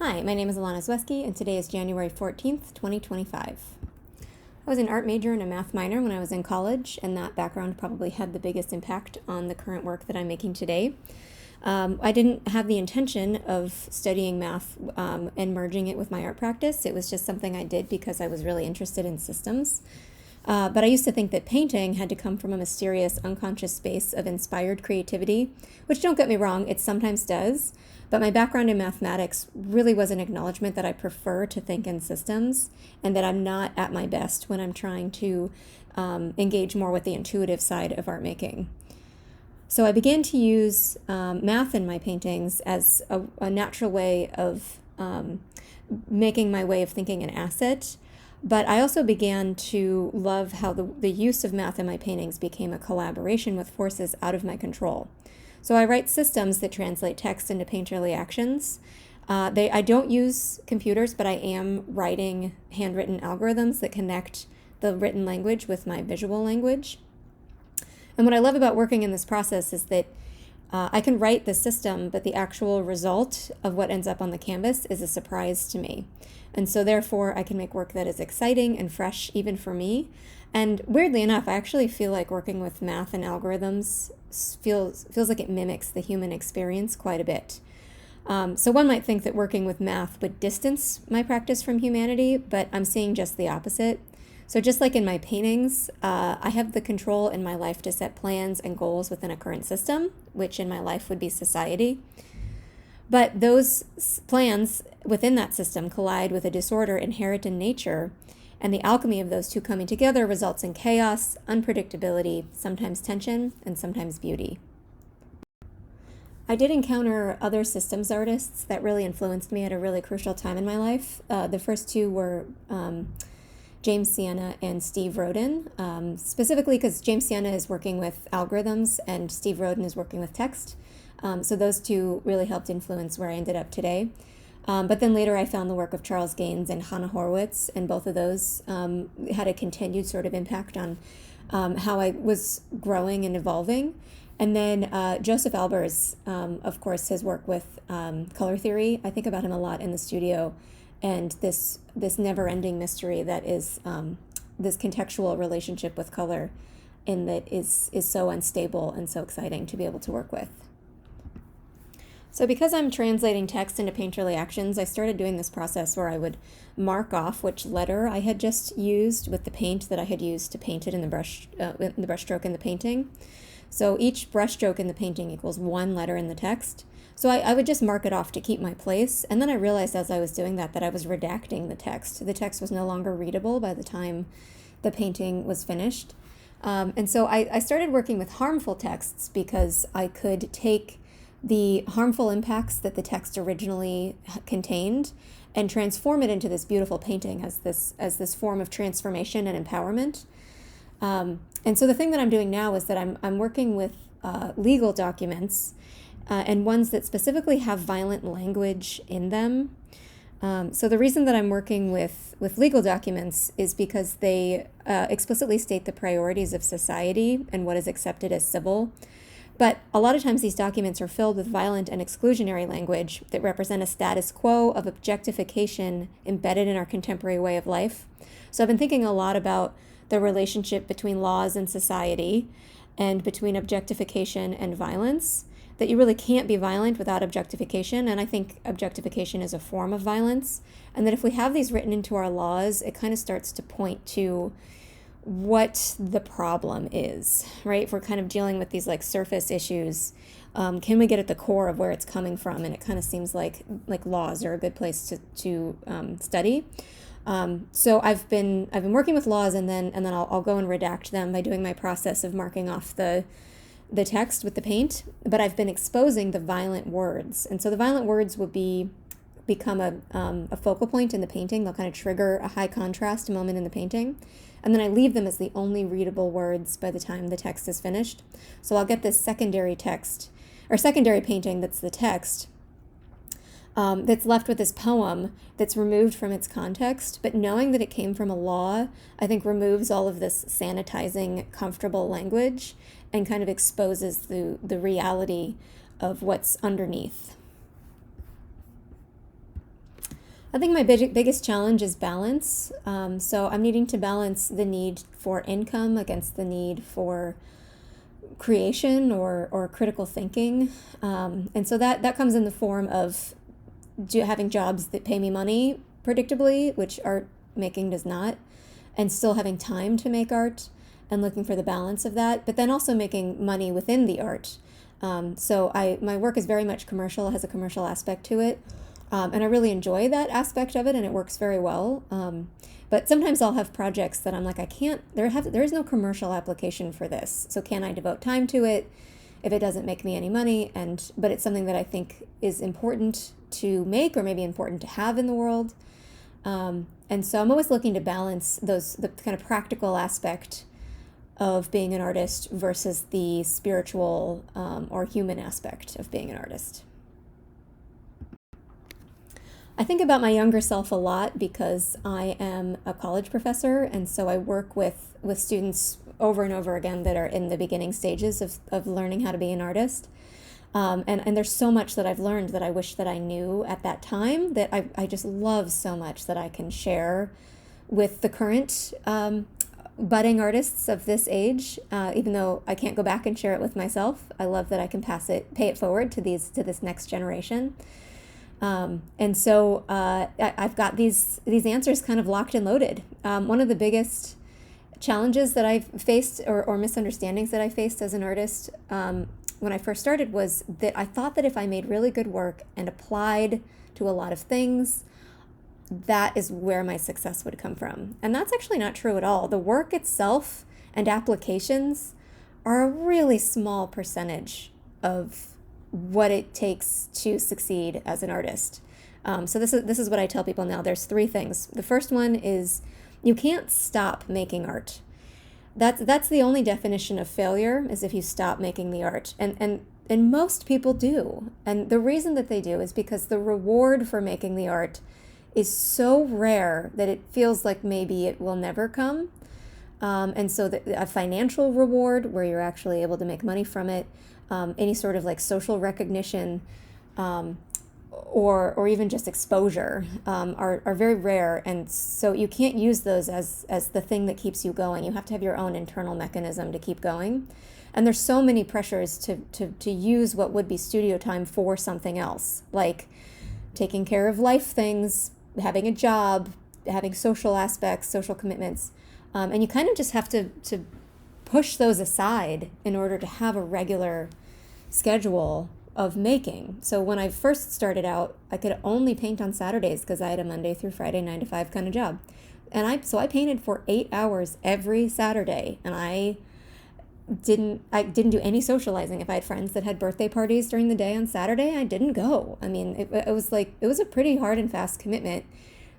Hi, my name is Ilana Zweschi, and today is January 14th, 2025. I was an art major and a math minor when I was in college, and that background probably had the biggest impact on the current work that I'm making today. I didn't have the intention of studying math and merging it with my art practice. It was just something I did because I was really interested in systems. But I used to think that painting had to come from a mysterious, unconscious space of inspired creativity, which, don't get me wrong, it sometimes does. But my background in mathematics really was an acknowledgement that I prefer to think in systems and that I'm not at my best when I'm trying to engage more with the intuitive side of art making. So I began to use math in my paintings as a natural way of making my way of thinking an asset. But I also began to love how the use of math in my paintings became a collaboration with forces out of my control. So I write systems that translate text into painterly actions. I don't use computers, but I am writing handwritten algorithms that connect the written language with my visual language. And what I love about working in this process is that I can write the system, but the actual result of what ends up on the canvas is a surprise to me. And so therefore, I can make work that is exciting and fresh even for me. And weirdly enough, I actually feel like working with math and algorithms feels like it mimics the human experience quite a bit. So one might think that working with math would distance my practice from humanity, but I'm seeing just the opposite. So just like in my paintings, I have the control in my life to set plans and goals within a current system, which in my life would be society. But those plans within that system collide with a disorder inherent in nature, and the alchemy of those two coming together results in chaos, unpredictability, sometimes tension, and sometimes beauty. I did encounter other systems artists that really influenced me at a really crucial time in my life. The first two were James Sienna and Steve Roden, specifically because James Sienna is working with algorithms and Steve Roden is working with text. So those two really helped influence where I ended up today. But then later I found the work of Charles Gaines and Hannah Horowitz, and both of those had a continued sort of impact on how I was growing and evolving. And then Joseph Albers, of course, his work with color theory. I think about him a lot in the studio, and this never-ending mystery that is this contextual relationship with color, and that is so unstable and so exciting to be able to work with. So because I'm translating text into painterly actions, I started doing this process where I would mark off which letter I had just used with the paint that I had used to paint it in the brushstroke in the painting. So each brushstroke in the painting equals one letter in the text. So I would just mark it off to keep my place, and then I realized as I was doing that I was redacting the text. The text was no longer readable by the time the painting was finished. And so I started working with harmful texts because I could take the harmful impacts that the text originally contained and transform it into this beautiful painting as this form of transformation and empowerment. And so the thing that I'm doing now is that I'm working with legal documents and ones that specifically have violent language in them. So the reason that I'm working with legal documents is because they explicitly state the priorities of society and what is accepted as civil. But a lot of times these documents are filled with violent and exclusionary language that represent a status quo of objectification embedded in our contemporary way of life. So I've been thinking a lot about the relationship between laws and society and between objectification and violence, that you really can't be violent without objectification, and I think objectification is a form of violence, and that if we have these written into our laws, it kind of starts to point to what the problem is, right? If we're kind of dealing with these like surface issues, can we get at the core of where it's coming from? And it kind of seems like laws are a good place to study. So I've been working with laws, and then I'll go and redact them by doing my process of marking off the text with the paint. But I've been exposing the violent words, and so the violent words will become a focal point in the painting. They'll kind of trigger a high contrast moment in the painting. And then I leave them as the only readable words by the time the text is finished. So I'll get this secondary text, or secondary painting that's the text, that's left with this poem that's removed from its context. But knowing that it came from a law, I think removes all of this sanitizing, comfortable language and kind of exposes the reality of what's underneath. I think my biggest challenge is balance. So I'm needing to balance the need for income against the need for creation or critical thinking. And so that comes in the form of having jobs that pay me money predictably, which art making does not, and still having time to make art and looking for the balance of that, but then also making money within the art. So my work is very much commercial, has a commercial aspect to it. And I really enjoy that aspect of it, and it works very well. But sometimes I'll have projects that I'm like, there is no commercial application for this. So can I devote time to it if it doesn't make me any money? But it's something that I think is important to make, or maybe important to have in the world. And so I'm always looking to balance the kind of practical aspect of being an artist versus the spiritual or human aspect of being an artist. I think about my younger self a lot because I am a college professor, and so I work with students over and over again that are in the beginning stages of learning how to be an artist. And there's so much that I've learned that I wish that I knew at that time, that I just love so much that I can share with the current budding artists of this age, even though I can't go back and share it with myself. I love that I can pay it forward to this next generation. And so I've got these answers kind of locked and loaded. One of the biggest challenges that I've faced, or misunderstandings that I faced as an artist when I first started, was that I thought that if I made really good work and applied to a lot of things, that is where my success would come from. And that's actually not true at all. The work itself and applications are a really small percentage of what it takes to succeed as an artist. So this is what I tell people now. There's 3 things. The first one is you can't stop making art. That's the only definition of failure, is if you stop making the art. And most people do. And the reason that they do is because the reward for making the art is so rare that it feels like maybe it will never come. And so a financial reward where you're actually able to make money from it, any sort of like social recognition, or even just exposure, are very rare. And so you can't use those as the thing that keeps you going. You have to have your own internal mechanism to keep going. And there's so many pressures to use what would be studio time for something else, like taking care of life things, having a job, having social aspects, social commitments. And you kind of just have to push those aside in order to have a regular schedule of making. So when I first started out, I could only paint on Saturdays because I had a Monday through Friday 9 to 5 kind of job. And I painted for 8 hours every Saturday, and I didn't do any socializing. If I had friends that had birthday parties during the day on Saturday, I didn't go. I mean, it was a pretty hard and fast commitment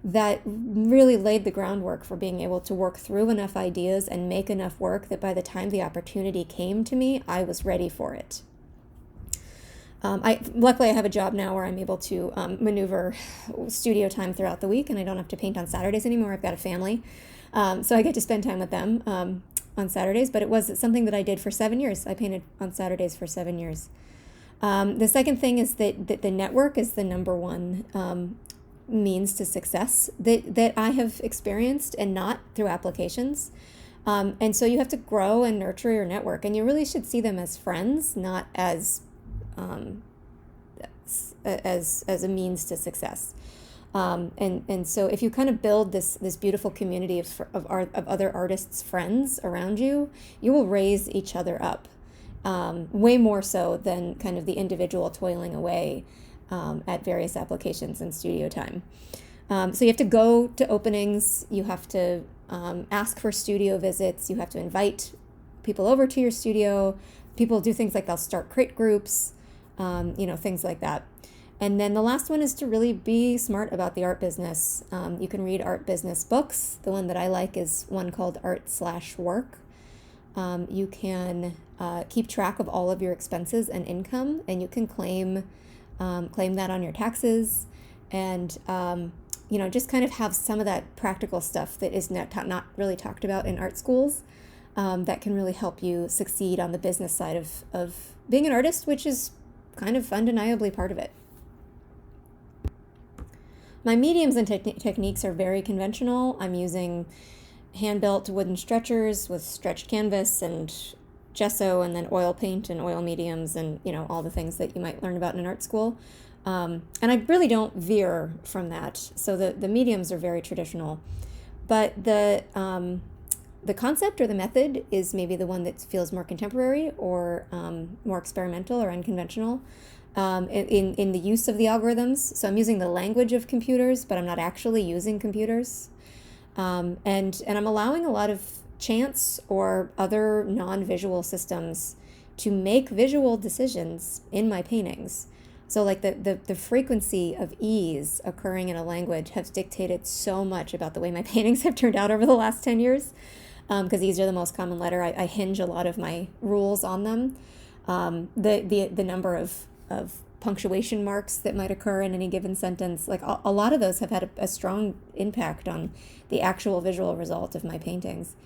that really laid the groundwork for being able to work through enough ideas and make enough work that by the time the opportunity came to me, I was ready for it. Luckily I have a job now where I'm able to maneuver studio time throughout the week, and I don't have to paint on Saturdays anymore. I've got a family, so I get to spend time with them on Saturdays. But it was something that I did for 7 years. I painted on Saturdays for 7 years. The second thing is that the network is the number one means to success that I have experienced, and not through applications. And so you have to grow and nurture your network, and you really should see them as friends, not as a means to success. And so if you kind of build this beautiful community of other artists' friends around you, you will raise each other up, way more so than kind of the individual toiling away at various applications and studio time. So you have to go to openings, you have to ask for studio visits, you have to invite people over to your studio. People do things like they'll start crate groups, things like that. And then the last one is to really be smart about the art business. You can read art business books. The one that I like is one called Art/Work. You can keep track of all of your expenses and income, and you can claim that on your taxes, and just kind of have some of that practical stuff that is not really talked about in art schools, that can really help you succeed on the business side of being an artist, which is kind of undeniably part of it. My mediums and techniques are very conventional. I'm using hand-built wooden stretchers with stretched canvas and gesso, and then oil paint and oil mediums, and all the things that you might learn about in an art school. And I really don't veer from that. So the mediums are very traditional, but the concept or the method is maybe the one that feels more contemporary or more experimental or unconventional in the use of the algorithms. So I'm using the language of computers, but I'm not actually using computers. And I'm allowing a lot of chance or other non-visual systems to make visual decisions in my paintings. So like the frequency of ease occurring in a language has dictated so much about the way my paintings have turned out over the last 10 years. Because ease are the most common letter. I hinge a lot of my rules on them. The number of punctuation marks that might occur in any given sentence, like a lot of those have had a strong impact on the actual visual result of my paintings.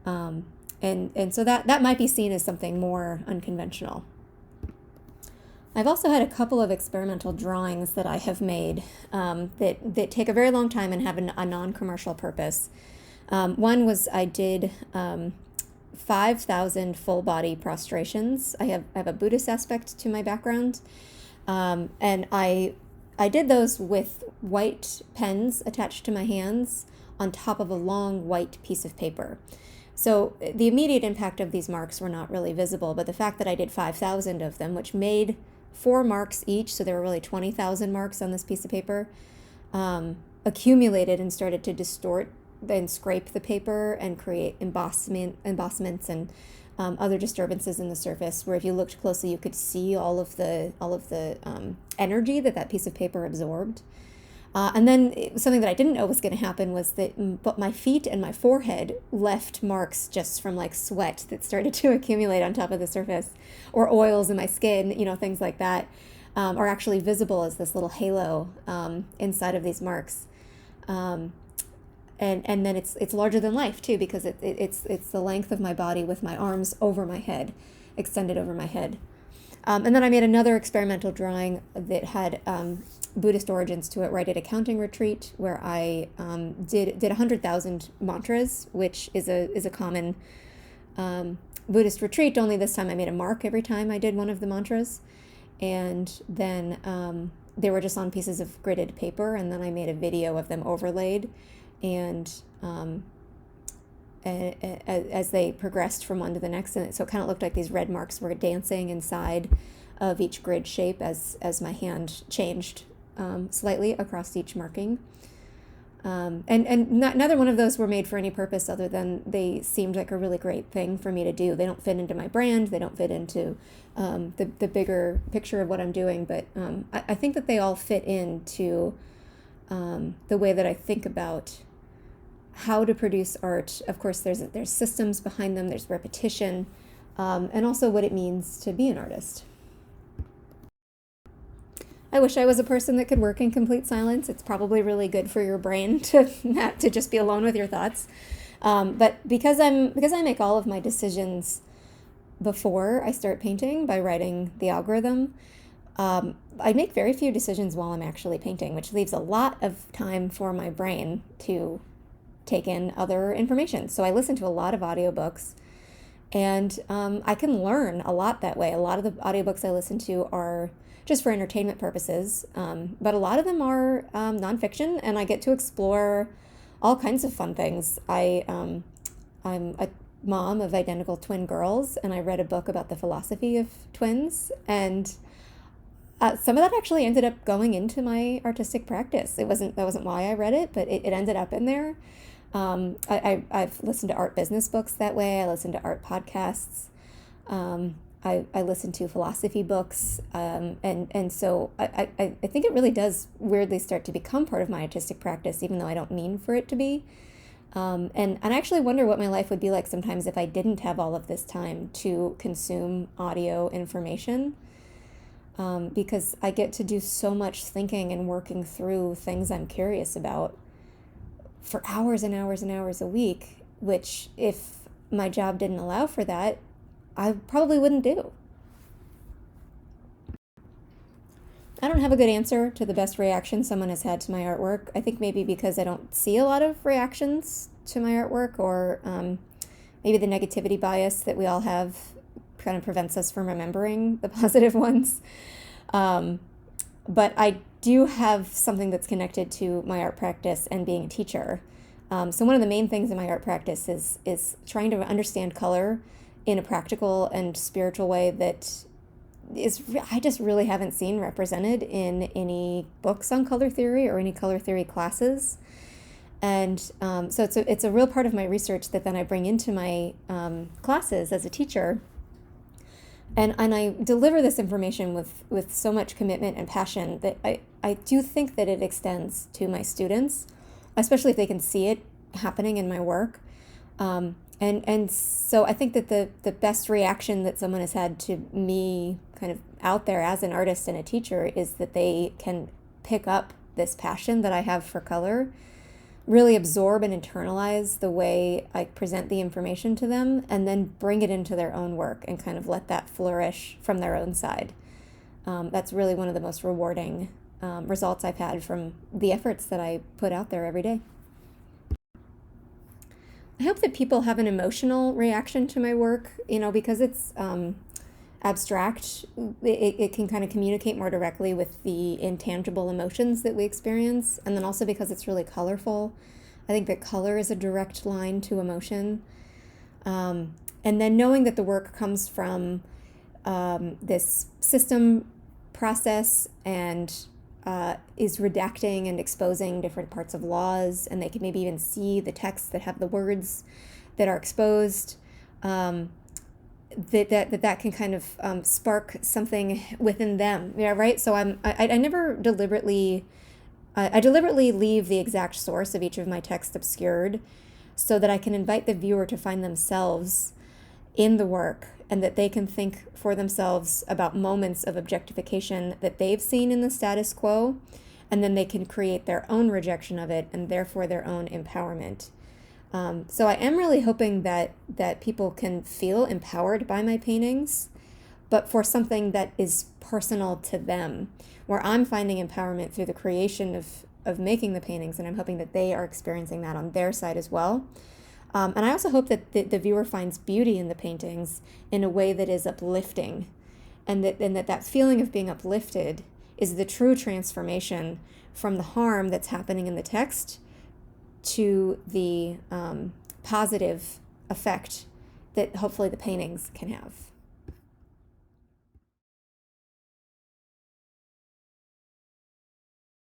And so that might be seen as something more unconventional. I've also had a couple of experimental drawings that I have made that take a very long time and have a non-commercial purpose. One was I did 5,000 full body prostrations. I have a Buddhist aspect to my background, and I did those with white pens attached to my hands on top of a long white piece of paper. So the immediate impact of these marks were not really visible, but the fact that I did 5,000 of them, which made 4 marks each, so there were really 20,000 marks on this piece of paper, accumulated and started to distort then scrape the paper and create embossments and other disturbances in the surface, where if you looked closely you could see all of the energy that piece of paper absorbed. And then something that I didn't know was going to happen was that but my feet and my forehead left marks just from like sweat that started to accumulate on top of the surface, or oils in my skin, things like that, are actually visible as this little halo inside of these marks. And then it's larger than life too, because it's the length of my body with my arms over my head, extended over my head. And then I made another experimental drawing that had Buddhist origins to it, where I did a counting retreat where I did 100,000 mantras, which is a common Buddhist retreat. Only this time I made a mark every time I did one of the mantras, and then they were just on pieces of gridded paper, and then I made a video of them overlaid. And as they progressed from one to the next, and so it kind of looked like these red marks were dancing inside of each grid shape as my hand changed slightly across each marking. And neither one of those were made for any purpose other than they seemed like a really great thing for me to do. They don't fit into my brand. They don't fit into the bigger picture of what I'm doing. But I think that they all fit into the way that I think about how to produce art. Of course, there's systems behind them. There's repetition, and also what it means to be an artist. I wish I was a person that could work in complete silence. It's probably really good for your brain to just be alone with your thoughts. But because I make all of my decisions before I start painting by writing the algorithm, I make very few decisions while I'm actually painting, which leaves a lot of time for my brain to take in other information. So I listen to a lot of audiobooks, and I can learn a lot that way. A lot of the audiobooks I listen to are just for entertainment purposes, but a lot of them are nonfiction, and I get to explore all kinds of fun things. I'm a mom of identical twin girls, and I read a book about the philosophy of twins, and some of that actually ended up going into my artistic practice. That wasn't why I read it, but it ended up in there. I've listened to art business books that way. I listen to art podcasts. I listen to philosophy books, and so I think it really does weirdly start to become part of my artistic practice, even though I don't mean for it to be. And I actually wonder what my life would be like sometimes if I didn't have all of this time to consume audio information, because I get to do so much thinking and working through things I'm curious about for hours and hours and hours a week, which if my job didn't allow for that, I probably wouldn't do. I don't have a good answer to the best reaction someone has had to my artwork. I think maybe because I don't see a lot of reactions to my artwork, or maybe the negativity bias that we all have kind of prevents us from remembering the positive ones. But I do have something that's connected to my art practice and being a teacher. So one of the main things in my art practice is trying to understand color in a practical and spiritual way that I just really haven't seen represented in any books on color theory or any color theory classes. And so it's a real part of my research that then I bring into my classes as a teacher. And I deliver this information with so much commitment and passion that I do think that it extends to my students, especially if they can see it happening in my work. And so I think that the best reaction that someone has had to me kind of out there as an artist and a teacher is that they can pick up this passion that I have for color, really absorb and internalize the way I present the information to them, and then bring it into their own work and kind of let that flourish from their own side. That's really one of the most rewarding results I've had from the efforts that I put out there every day. I hope that people have an emotional reaction to my work, because it's abstract. It can kind of communicate more directly with the intangible emotions that we experience, and then also because it's really colorful. I think that color is a direct line to emotion. And then knowing that the work comes from this system process and is redacting and exposing different parts of laws, and they can maybe even see the texts that have the words that are exposed, that can kind of spark something within them. Yeah, right? So I never deliberately, I deliberately leave the exact source of each of my texts obscured so that I can invite the viewer to find themselves in the work, and that they can think for themselves about moments of objectification that they've seen in the status quo, and then they can create their own rejection of it and therefore their own empowerment. So I am really hoping that people can feel empowered by my paintings, but for something that is personal to them, where I'm finding empowerment through the creation of making the paintings, and I'm hoping that they are experiencing that on their side as well. And I also hope that the viewer finds beauty in the paintings in a way that is uplifting, and that feeling of being uplifted is the true transformation from the harm that's happening in the text to the positive effect that hopefully the paintings can have.